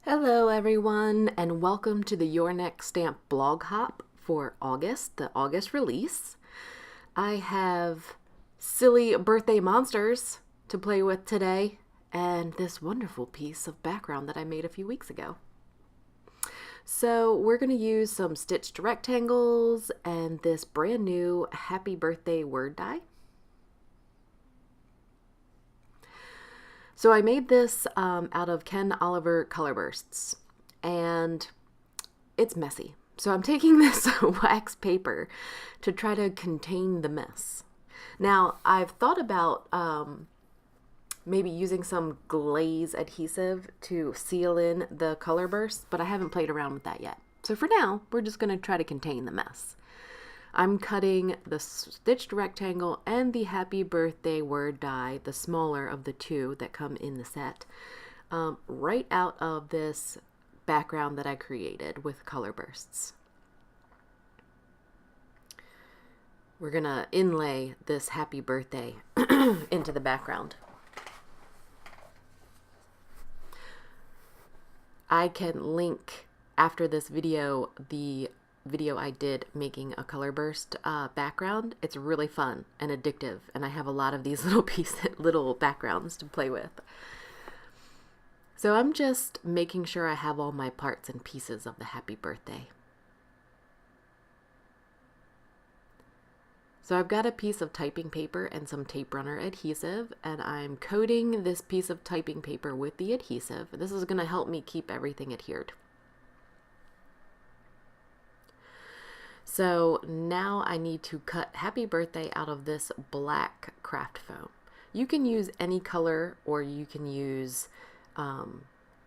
Hello everyone, and welcome to the Your Next Stamp blog hop for August, the August release. I have silly birthday monsters to play with today and this wonderful piece of background that I made a few weeks ago. So we're going to use some stitched rectangles and this brand new happy birthday word die. So I made this out of Ken Oliver color bursts, and it's messy. So I'm taking this wax paper to try to contain the mess. Now I've thought about maybe using some glaze adhesive to seal in the color bursts, but I haven't played around with that yet. So for now, we're just going to try to contain the mess. I'm cutting the stitched rectangle and the happy birthday word die, the smaller of the two that come in the set, right out of this background that I created with color bursts. We're gonna inlay this happy birthday into the background. I can link after this video the video I did making a color burst background. It's really fun and addictive, and I have a lot of these little backgrounds to play with. So I'm just making sure I have all my parts and pieces of the happy birthday. So I've got a piece of typing paper and some tape runner adhesive, and I'm coating this piece of typing paper with the adhesive. This is going to help me keep everything adhered. So now I need to cut happy birthday out of this black craft foam. You can use any color, or you can use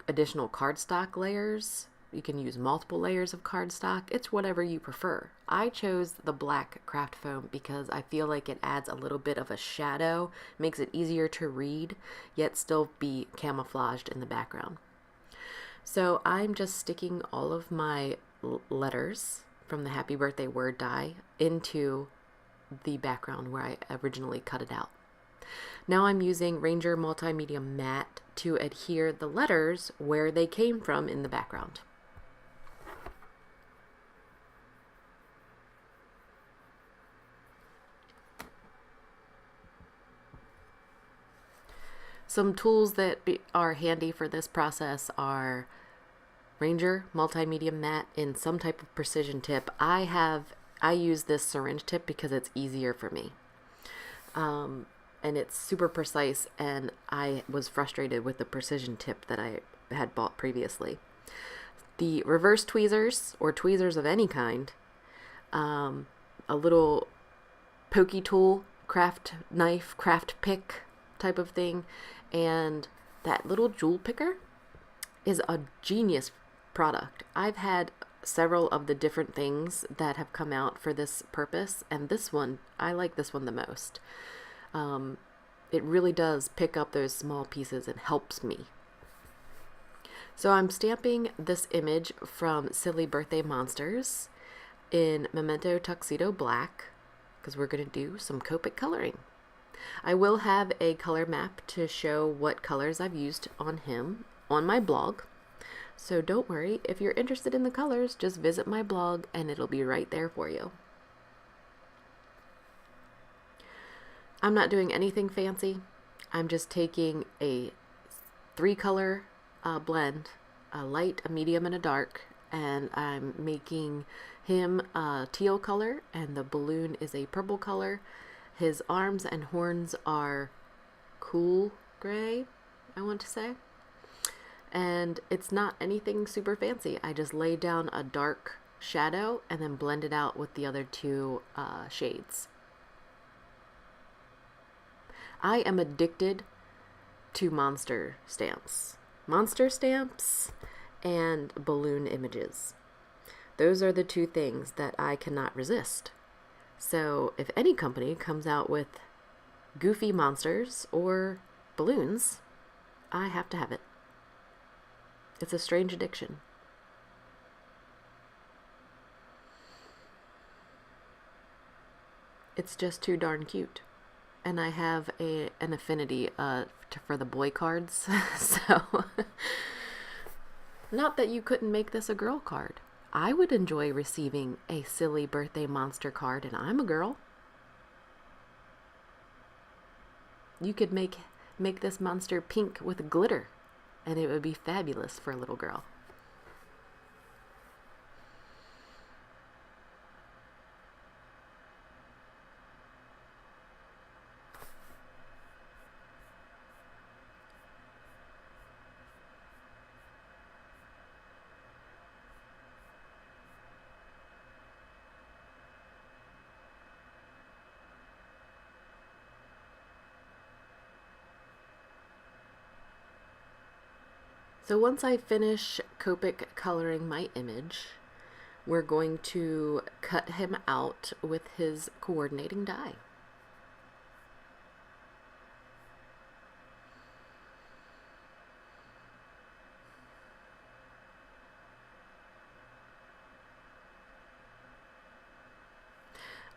additional cardstock layers. You can use multiple layers of cardstock. It's whatever you prefer. I chose the black craft foam because I feel like it adds a little bit of a shadow, makes it easier to read, yet still be camouflaged in the background. So I'm just sticking all of my letters from the happy birthday word die into the background where I originally cut it out. Now I'm using Ranger Multimedia Matte to adhere the letters where they came from in the background. Some tools that are handy for this process are Ranger Multimedia Matte in some type of precision tip. I use this syringe tip because it's easier for me. And it's super precise, and I was frustrated with the precision tip that I had bought previously. The reverse tweezers, or tweezers of any kind, a little pokey tool, craft knife, craft pick type of thing, and that little jewel picker is a genius product. I've had several of the different things that have come out for this purpose, and this one, I like this one the most. It really does pick up those small pieces and helps me. So I'm stamping this image from Silly Birthday Monsters in Memento Tuxedo Black because we're going to do some Copic coloring. I will have a color map to show what colors I've used on him on my blog. So don't worry, if you're interested in the colors, just visit my blog and it'll be right there for you. I'm not doing anything fancy. I'm just taking a 3-color blend, a light, a medium, and a dark, and I'm making him a teal color, and the balloon is a purple color. His arms and horns are cool gray, I want to say. And it's not anything super fancy. I just lay down a dark shadow and then blend it out with the other two shades. I am addicted to monster stamps. Monster stamps and balloon images. Those are the two things that I cannot resist. So if any company comes out with goofy monsters or balloons, I have to have it. It's a strange addiction. It's just too darn cute. And I have an affinity for the boy cards, so Not that you couldn't make this a girl card. I would enjoy receiving a silly birthday monster card, and I'm a girl. You could make this monster pink with glitter, and it would be fabulous for a little girl. So once I finish Copic coloring my image, we're going to cut him out with his coordinating die.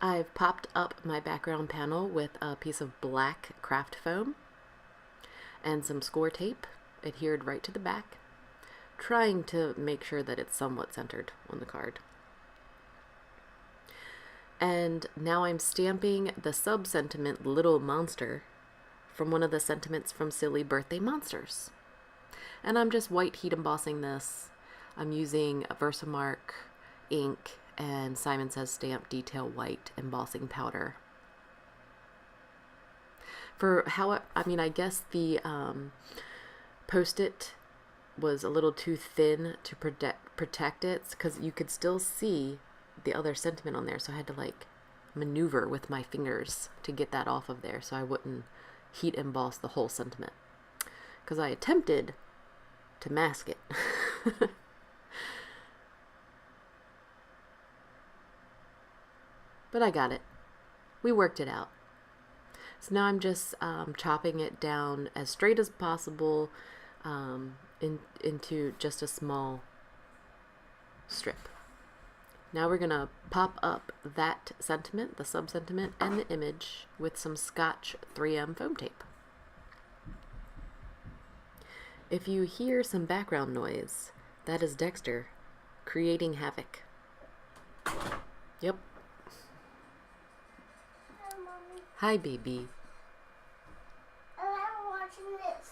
I've popped up my background panel with a piece of black craft foam and some score tape adhered right to the back, trying to make sure that it's somewhat centered on the card. And now I'm stamping the sub-sentiment Little Monster from one of the sentiments from Silly Birthday Monsters. And I'm just white heat embossing this. I'm using a VersaMark ink and Simon Says Stamp Detail White embossing powder. For how, I guess the Post-it was a little too thin to protect it, because you could still see the other sentiment on there, so I had to like maneuver with my fingers to get that off of there so I wouldn't heat emboss the whole sentiment, because I attempted to mask it. But I got it. We worked it out. So now I'm just chopping it down as straight as possible into just a small strip. Now we're going to pop up that sentiment, the sub-sentiment, and the image with some Scotch 3M foam tape. If you hear some background noise, that is Dexter creating havoc. Yep. Hi, baby. I love watching this.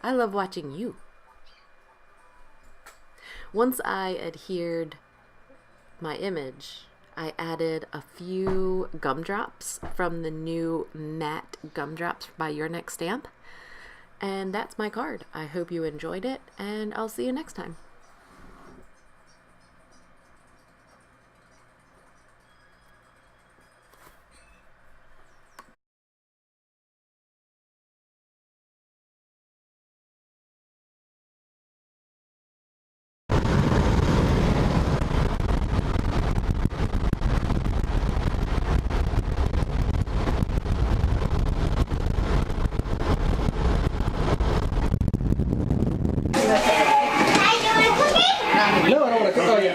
I love watching you. Once I adhered my image, I added a few gumdrops from the new matte gumdrops by Your Next Stamp. And that's my card. I hope you enjoyed it, and I'll see you next time. No, I don't want to cook all your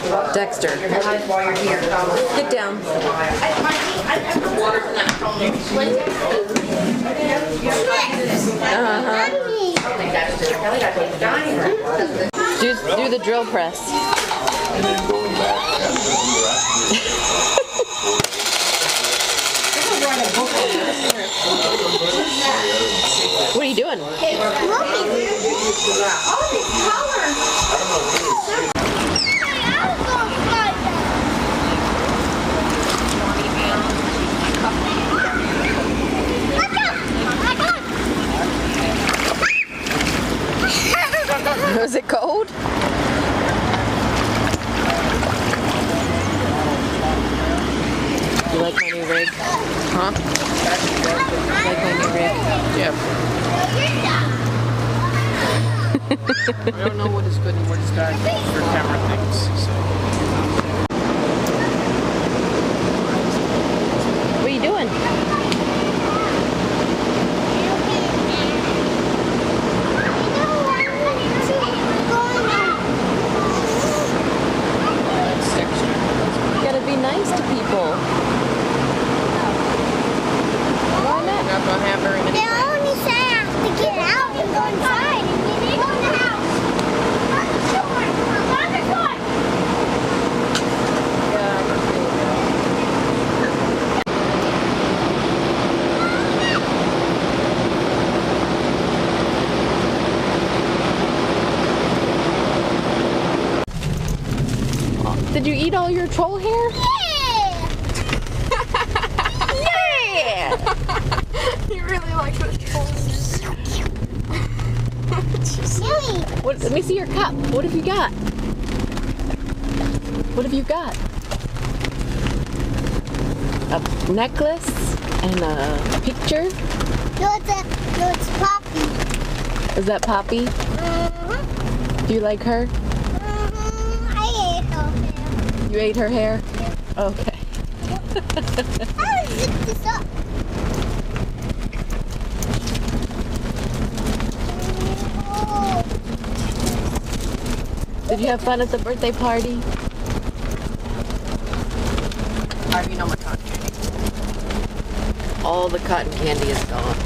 Oh, Dexter. While you're here, Get down. Do the drill press. And then going back. What are you doing? Was it cold? You like my new rig? Huh? You like my new rig? Yeah. I don't know what is good and what is bad for camera things. So. What are you doing? You gotta be nice full. Why You're not? not gonna have very many. They only say I have to get out and go inside and get in the house. On the door. On the door. Yeah, I'm gonna do that. Did you eat all your troll hair? Yeah. Yeah! You really like those trolls. Yummy. What, let me see your cup. What have you got? What have you got? A necklace and a picture? No, it's Poppy. Is that Poppy? Mm-hmm. Do you like her? I ate her. You ate her hair? Okay. I'll zip this up. Oh. Did you have fun at the birthday party? How do you know my cotton candy? All the cotton candy is gone.